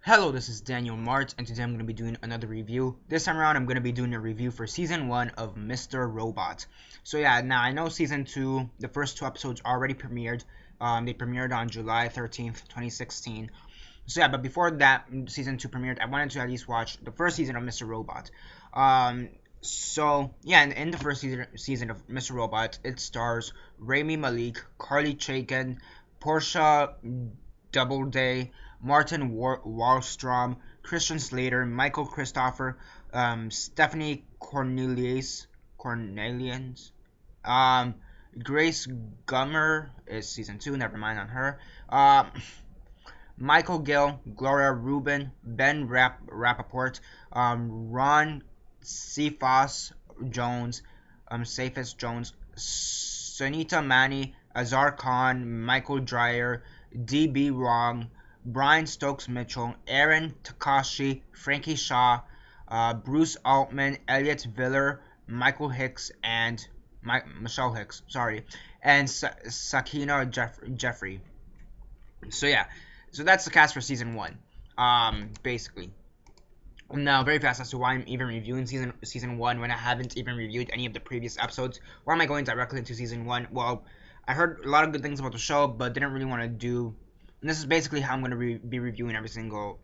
Hello, this is Daniel Mart, and today I'm going to be doing another review. This time around, I'm going to be doing a review for Season 1 of Mr.Robot. So yeah, now I know Season 2, the first two episodes already premiered. They premiered on July 13th, 2016. So yeah, but before that Season 2 premiered, I wanted to at least watch the first season of Mr.Robot. So yeah, in the first season of Mr.Robot, it stars Rami Malek, Carly Chaikin, Portia Doubleday, Martin Wallstrom, Christian Slater, Michael Christopher, Stephanie Cornelians, um, Grace Gummer is season 2, never mind on her. Michael Gill, Gloria Rubin, Ben Rappaport, Ron Cephas Jones, Cephas Jones, Sunita Mani, Azar Khan, Michael Dreyer, D.B. Wrong, Brian Stokes Mitchell, Aaron Takashi, Frankie Shaw, Bruce Altman, Elliot Viller, Michael Hicks, and Michelle Hicks, and Sakina Jeffrey. So yeah, so that's the cast for season 1. Basically. Now, very fast as to why I'm even reviewing season 1 when I haven't even reviewed any of the previous episodes. Why am I going directly into season 1? Well, I heard a lot of good things about the show, but didn't really want to do. And this is basically how I'm going to be reviewing every single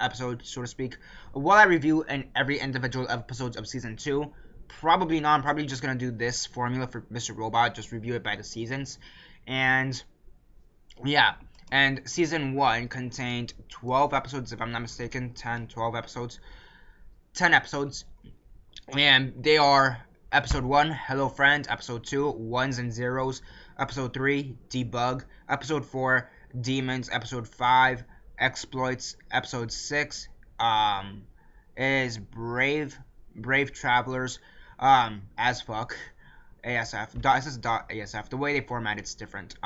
episode, so to speak. Will I review every individual episodes of season 2? Probably not. I'm probably just going to do this formula for Mr.Robot, just review it by the seasons. And yeah. And season 1 contained 12 episodes, if I'm not mistaken. 12 episodes. 10 episodes. And they are Episode 1, Hello Friend. Episode 2, Ones and Zeros. Episode 3, Debug. Episode 4, Demons. Episode 5, Exploits. Episode 6 is Brave Travelers. As fuck. ASF. This is .asf. The way they format it's different.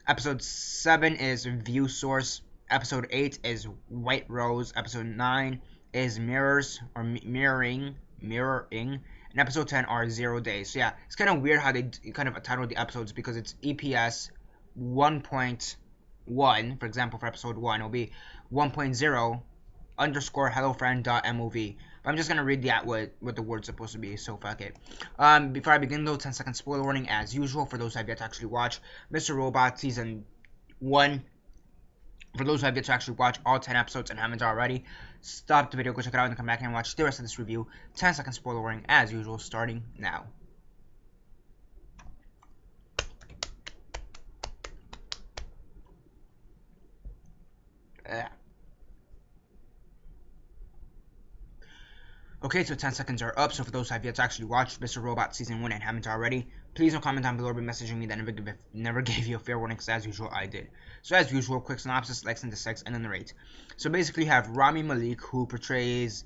Episode 7 is View Source. Episode 8 is White Rose. Episode 9 is Mirrors or Mirroring. And episode 10 are 0 Days. So yeah, it's kind of weird how they kind of titled the episodes because it's EPS 1.1. For example, for episode 1, it'll be 1.0 underscore hellofriend.mov. But I'm just gonna read that what the word's supposed to be, so fuck it. Before I begin though, 10-second spoiler warning as usual for those who have yet to actually watch Mr.Robot season 1. For those who have yet to actually watch all 10 episodes and haven't already, stop the video, go check it out, and come back and watch the rest of this review. 10-second spoiler warning as usual, starting now. Okay, so 10 seconds are up, so for those who have yet to actually watch Mr.Robot Season 1 and haven't already, please don't comment down below or be messaging me that never gave you a fair warning, because as usual, I did. So as usual, quick synopsis, likes and dislikes, and then narrate. So basically you have Rami Malek, who portrays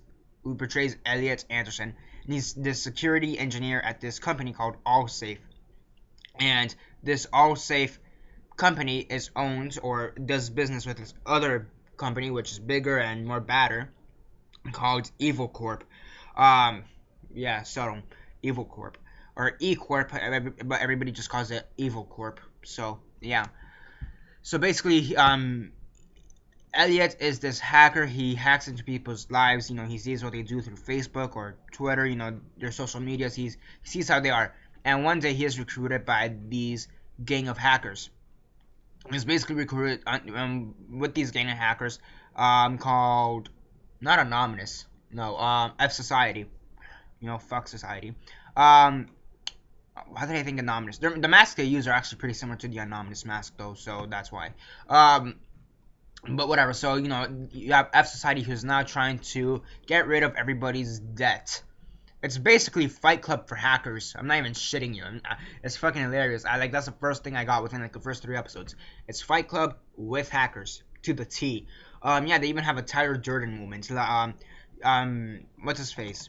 Elliot Anderson, and he's the security engineer at this company called AllSafe. And this AllSafe company is owned, or does business with this other company, which is bigger and more badder, called Evil Corp. Yeah, subtle. Evil Corp. Or E-Corp, but everybody just calls it Evil Corp. So, yeah. So basically, Elliot is this hacker. He hacks into people's lives. You know, he sees what they do through Facebook or Twitter, you know, their social medias. He sees how they are. And one day he is recruited by these gang of hackers. He's basically recruited with these gang of hackers called, not Anonymous. No, F Society. You know, fuck Society. How did I think Anonymous? The masks they use are actually pretty similar to the Anonymous mask, though, so that's why. But whatever, so, you know, you have F Society who's now trying to get rid of everybody's debt. It's basically Fight Club for hackers. I'm not even shitting you. It's fucking hilarious. That's the first thing I got within, like, the first 3 episodes. It's Fight Club with hackers. To the T. Yeah, they even have a Tyler Durden moment. What's his face?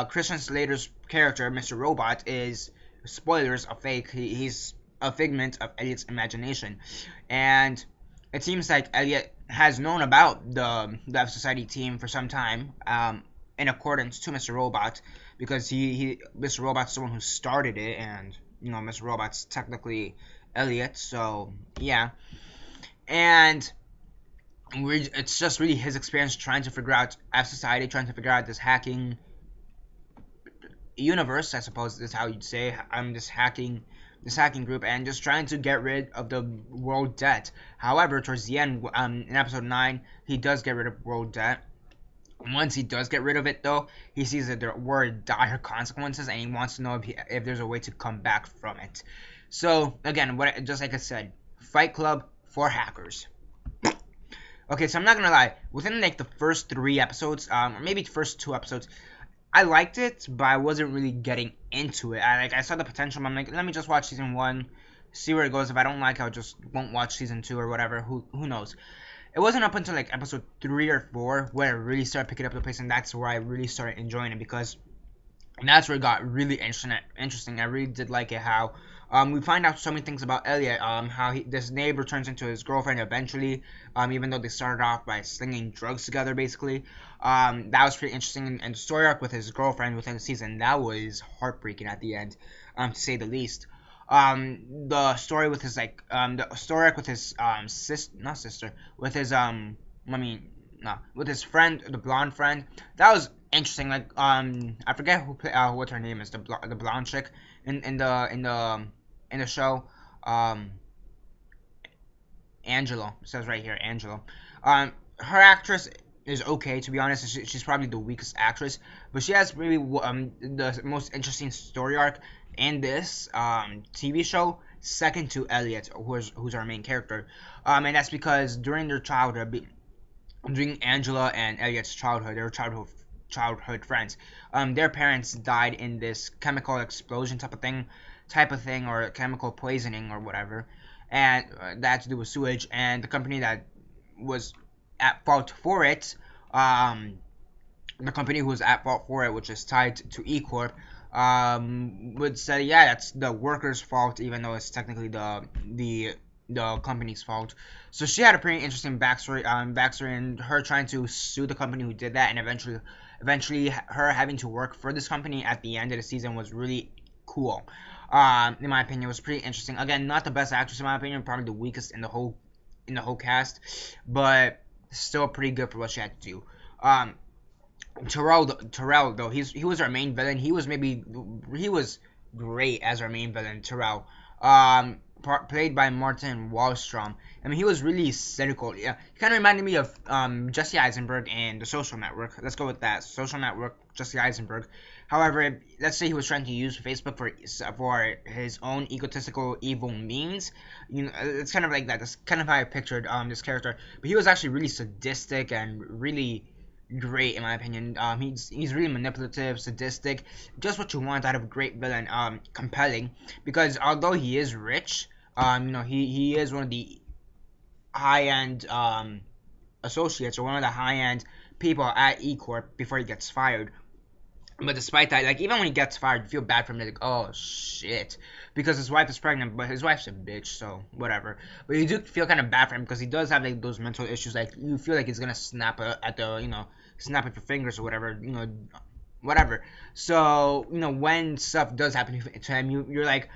Christian Slater's character, Mr.Robot, is, spoilers, a fake. He's a figment of Elliot's imagination. And it seems like Elliot has known about the F Society team for some time, in accordance to Mr.Robot, because Mr.Robot's the one who started it, and, you know, Mr.Robot's technically Elliot, so, yeah. And it's just really his experience trying to figure out as society, trying to figure out this hacking universe, I suppose is how you'd say. This hacking group, and just trying to get rid of the world debt. However, towards the end, in episode 9, he does get rid of world debt. Once he does get rid of it, though, he sees that there were dire consequences, and he wants to know if there's a way to come back from it. So again, just like I said, Fight Club for hackers. Okay, so I'm not gonna lie. Within like the first 3 episodes, or maybe the first 2 episodes, I liked it, but I wasn't really getting into it. I saw the potential. But I'm like, let me just watch season 1, see where it goes. If I don't like it, I just won't watch season 2 or whatever. Who knows? It wasn't up until like episode 3 or 4 where I really started picking up the pace, and that's where I really started enjoying it, because that's where it got really interesting. I really did like it how we find out so many things about Elliot, how this neighbor turns into his girlfriend eventually, even though they started off by slinging drugs together, basically. That was pretty interesting, and the story arc with his girlfriend within the season, that was heartbreaking at the end, to say the least. The story with his the story arc with his with his with his friend, the blonde friend, that was interesting. Like I forget what her name is, the blonde chick in the show. Angelo, it says right here, Angelo. Her actress is okay, to be honest. She's probably the weakest actress, but she has really the most interesting story arc in this TV show, second to Elliot, who's our main character. And that's because during their childhood, during Angela and Elliot's childhood, their childhood friends, their parents died in this chemical explosion type of thing, or chemical poisoning or whatever, and that had to do with sewage. And the company that was at fault for it, the company who was at fault for it, which is tied to E Corp, would say, yeah, that's the workers' fault, even though it's technically the company's fault. So she had a pretty interesting backstory, and her trying to sue the company who did that, and eventually her having to work for this company at the end of the season was really cool. In my opinion, it was pretty interesting. Again, not the best actress in my opinion, probably the weakest in the whole cast, but still pretty good for what she had to do. Terrell though, he was our main villain. He was great as our main villain, Terrell. Played by Martin Wallstrom. I mean, he was really cynical. Yeah, he kind of reminded me of Jesse Eisenberg in The Social Network. Let's go with that. Social Network, Jesse Eisenberg. However, let's say he was trying to use Facebook for his own egotistical, evil means. You know, it's kind of like that. That's kind of how I pictured this character. But he was actually really sadistic and really great in my opinion. He's really manipulative, sadistic, just what you want out of a great villain. Compelling, because although he is rich, he is one of the high-end associates, or one of the high-end people at E Corp before he gets fired. But despite that, like, even when he gets fired, you feel bad for him. Like, oh shit, because his wife is pregnant, but his wife's a bitch, so whatever. But you do feel kind of bad for him, because he does have like those mental issues. Like, you feel like he's gonna snap at snap at your fingers or whatever, whatever. So when stuff does happen to him, you're like,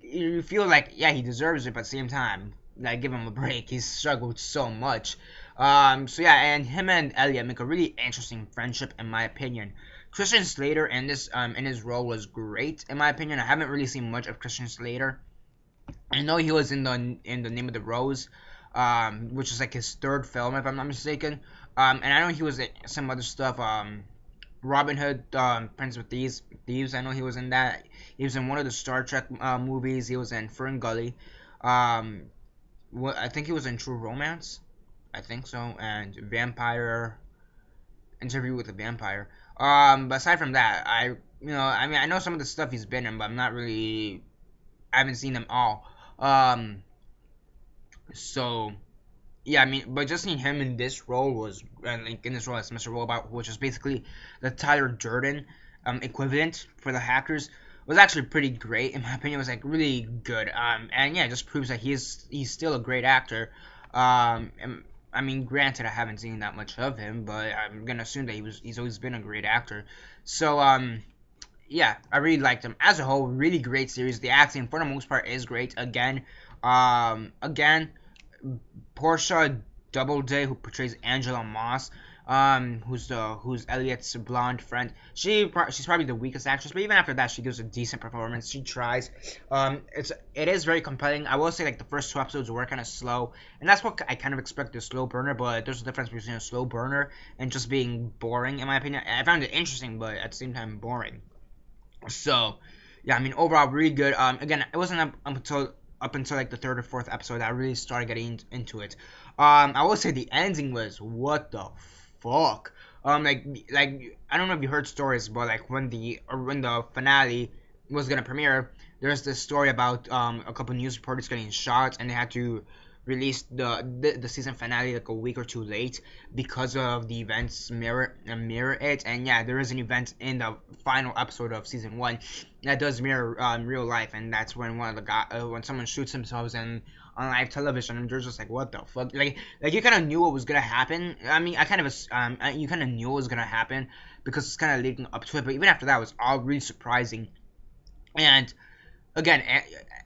you feel like, yeah, he deserves it, but at the same time, like, give him a break. He's struggled so much. So yeah, and him and Elliot make a really interesting friendship, in my opinion. Christian Slater in his role was great, in my opinion. I haven't really seen much of Christian Slater. I know he was in the Name of the Rose, which is like his 3rd film, if I'm not mistaken. And I know he was in some other stuff. Robin Hood, Prince of Thieves. I know he was in that. He was in one of the Star Trek movies. He was in Fern Gully. I think he was in True Romance. I think so. And Vampire. Interview with a Vampire. But aside from that, I know some of the stuff he's been in, but I haven't seen them all. So yeah, I mean, but just seeing him in this role was, like, in this role as Mr. Robot, which is basically the Tyler Durden equivalent for the hackers, was actually pretty great, in my opinion. It was like really good. And yeah, it just proves that he's still a great actor. And, I mean, granted, I haven't seen that much of him, but I'm gonna assume that he's always been a great actor. So yeah, I really liked him as a whole. Really great series. The acting, for the most part, is great. Again, Portia Doubleday, who portrays Angela Moss, who's Elliot's blonde friend. She's probably the weakest actress, but even after that, she gives a decent performance. She tries. It is very compelling. I will say like the first 2 episodes were kind of slow, and that's what I kind of expect a slow burner. But there's a difference between a slow burner and just being boring, in my opinion. I found it interesting, but at the same time boring. So, yeah, I mean, overall, really good. Again, it wasn't up until like the third or fourth episode that I really started getting into it. I will say the ending was what the fuck. Like I don't know if you heard stories, but like when the finale was gonna premiere, there's this story about a couple news reporters getting shot, and they had to release the season finale like a week or two late because of the events mirror it. And yeah, there is an event in the final episode of season 1 that does mirror real life, and that's when one of the guy when someone shoots themselves on live television, and they're just like, what the fuck? Like you kind of knew what was gonna happen. I mean, you kind of knew what was gonna happen because it's kind of leading up to it, but even after that, it was all really surprising. And again,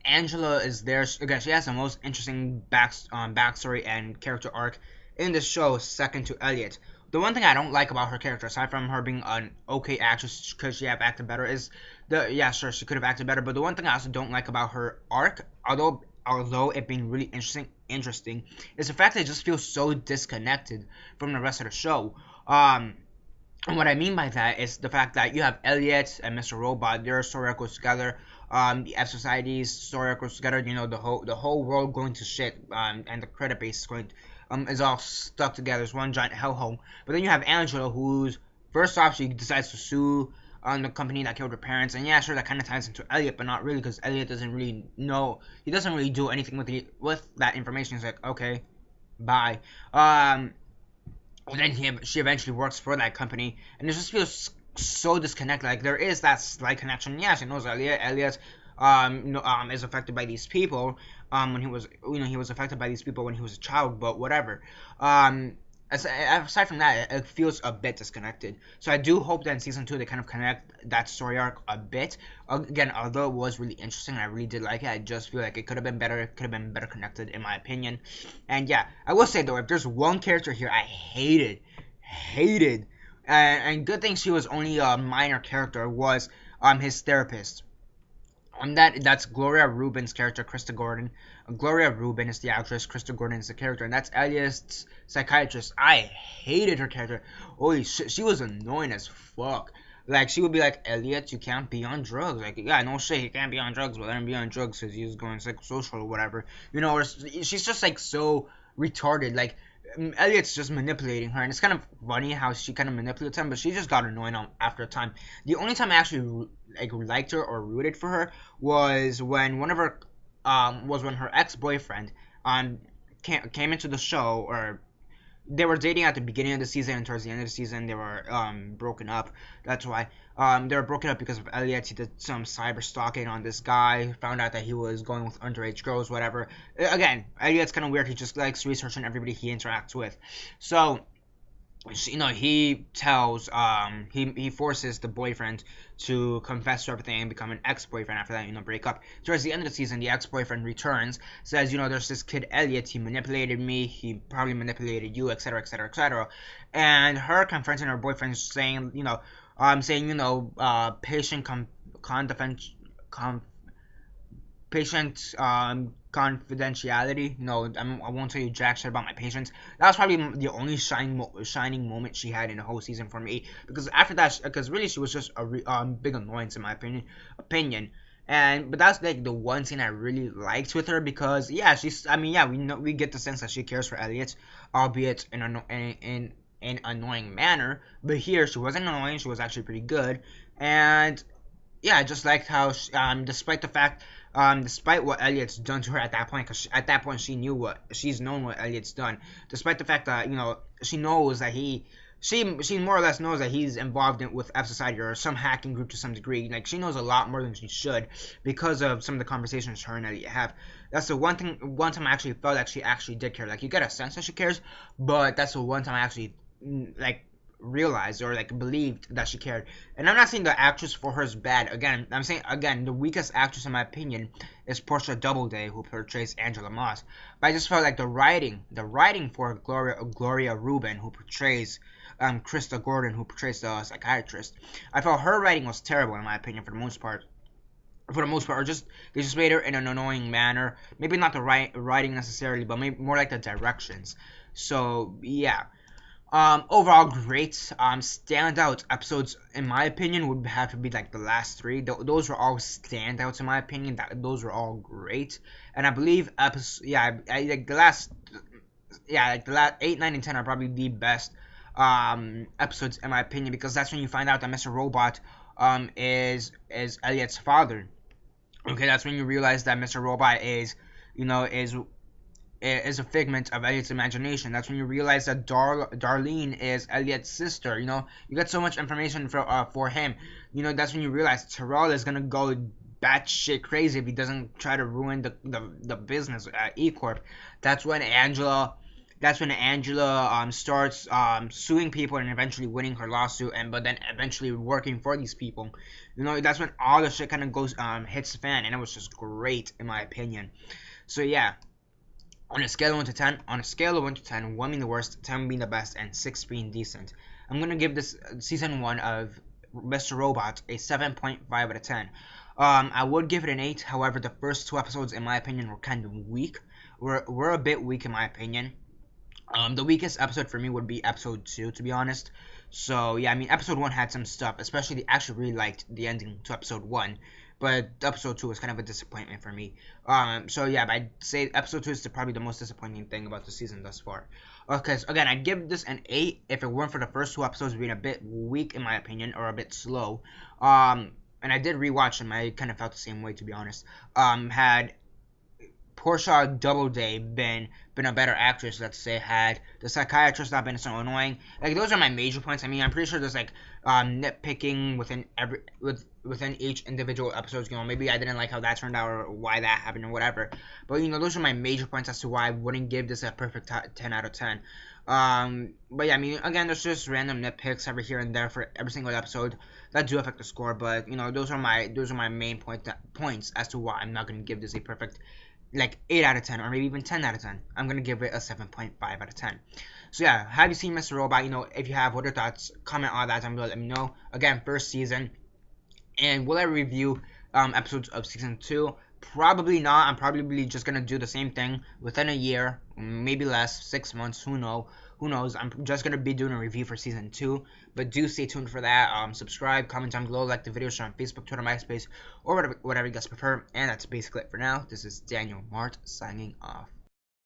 Angela is there. Again, she has the most interesting backstory and character arc in this show, second to Elliot. The one thing I don't like about her character, aside from her being an okay actress, could she have acted better, is yeah, sure, she could have acted better. But the one thing I also don't like about her arc, although it being really interesting, is the fact that it just feels so disconnected from the rest of the show. And what I mean by that is the fact that you have Elliot and Mr. Robot, their story arc goes together. The F Society's story arc goes together. You know, the whole world going to shit, and the credit base is all stuck together. It's one giant hellhole. But then you have Angela, who's first off, she decides to sue the company that killed her parents, and yeah, sure, that kind of ties into Elliot, but not really, because Elliot doesn't really know. He doesn't really do anything with that information. He's like, okay, bye. Then she eventually works for that company, and it just feels so disconnected. Like there is that slight connection. Yeah, she knows Elliot. Elliot is affected by these people. When he was affected by these people when he was a child, but whatever. Aside from that, it feels a bit disconnected. So I do hope that in season 2 they kind of connect that story arc a bit. Again, although it was really interesting and I really did like it, I just feel like it could have been better. It could have been better connected, in my opinion. And yeah, I will say though, if there's one character here I hated, and good thing she was only a minor character, was his therapist. That's Gloria Reuben's character, Krista Gordon. Gloria Reuben is the actress, Krista Gordon is the character, and that's Elliot's psychiatrist. I hated her character. Holy shit, she was annoying as fuck. Like, she would be like, Elliot, you can't be on drugs. Like, yeah, no shit, he can't be on drugs, but let him be on drugs because he's going psychosocial or whatever. You know, or she's just, like, so retarded. Like, Elliot's just manipulating her, and it's kind of funny how she kind of manipulates him, but she just got annoying after a time. The only time I actually liked her or rooted for her was when her ex-boyfriend came into the show, or they were dating at the beginning of the season, and towards the end of the season they were broken up. That's why they were broken up, because of Elliot. He did some cyber stalking on this guy, found out that he was going with underage girls, whatever. Again, Elliot's kind of weird. He just likes researching everybody he interacts with. So he tells he forces the boyfriend to confess to everything and become an ex-boyfriend. After that, break up. Towards the end of the season, the ex-boyfriend returns, says, there's this kid Elliot, he manipulated me, he probably manipulated you, etc., etc., etc. And her confronting her boyfriend, saying, patient confidentiality. I won't tell you jack shit about my patients. That was probably the only shining moment she had in the whole season for me, because after that, because really she was just a big annoyance, in my opinion. But that's like the one scene I really liked with her, because yeah, we get the sense that she cares for Elliot, albeit in an annoying manner. But here she wasn't annoying, she was actually pretty good. And yeah, I just liked how despite what Elliot's done to her at that point, because at that point she's known what Elliot's done. Despite the fact that she knows that she more or less knows that he's involved with F Society or some hacking group to some degree. Like, she knows a lot more than she should because of some of the conversations her and Elliot have. That's the one time I actually felt like she actually did care. Like, you get a sense that she cares, but that's the one time I actually realized or like believed that she cared. And I'm not saying the actress for her is bad. Again, I'm saying again the weakest actress in my opinion is Portia Doubleday, who portrays Angela Moss. But I just felt like the writing for Gloria Rubin, who portrays Krista Gordon, who portrays the psychiatrist, I felt her writing was terrible in my opinion for the most part. Or just they just made her in an annoying manner. Maybe not the writing necessarily, but maybe more like the directions. So yeah. Overall great. Standout episodes in my opinion would have to be like the last three. Those were all standouts in my opinion. Those were all great. And I believe like the last, like the last 8, 9, and 10 are probably the best episodes in my opinion, because that's when you find out that Mr. Robot is Elliot's father. Okay, that's when you realize that Mr. Robot is a figment of Elliot's imagination. That's when you realize that Darlene is Elliot's sister. You get so much information for him. That's when you realize Terrell is gonna go batshit crazy if he doesn't try to ruin the business at E Corp. That's when Angela starts suing people and eventually winning her lawsuit, but then eventually working for these people. That's when all the shit kind of goes hits the fan, and it was just great in my opinion. So yeah. On a scale of 1 to 10, 1 being the worst, 10 being the best, and 6 being decent, I'm going to give this season 1 of Mr. Robot a 7.5 out of 10. I would give it an 8, however, the first 2 episodes, in my opinion, were kind of weak. Were a bit weak, in my opinion. The weakest episode for me would be episode 2, to be honest. So, yeah, I mean, episode 1 had some stuff, especially, I actually really liked the ending to episode 1. But episode 2 was kind of a disappointment for me. So yeah, but I'd say episode 2 is probably the most disappointing thing about the season thus far. Okay, so again, I'd give this an 8 if it weren't for the first 2 episodes being a bit weak in my opinion, or a bit slow. And I did rewatch them. I kind of felt the same way, to be honest. Had Portia Doubleday been a better actress, let's say, had the psychiatrist not been so annoying. Like, those are my major points. I mean, I'm pretty sure there's like nitpicking within each individual episode. Maybe I didn't like how that turned out or why that happened or whatever. But those are my major points as to why I wouldn't give this a perfect 10 out of 10. But yeah, I mean, again, there's just random nitpicks every here and there for every single episode that do affect the score. But those are my main points as to why I'm not gonna give this a perfect, like, 8 out of 10, or maybe even 10 out of 10. I'm going to give it a 7.5 out of 10. So yeah, have you seen Mr. Robot? If you have, what are your thoughts? Comment all that down below, let me know. Again, first season. And will I review episodes of season 2? Probably not. I'm probably just going to do the same thing within a year, maybe less, 6 months, who knows. I'm just going to be doing a review for season 2, but do stay tuned for that. Subscribe, comment down below, like the video, share on Facebook, Twitter, MySpace, or whatever you guys prefer. And that's basically it for now. This is Daniel Mart signing off.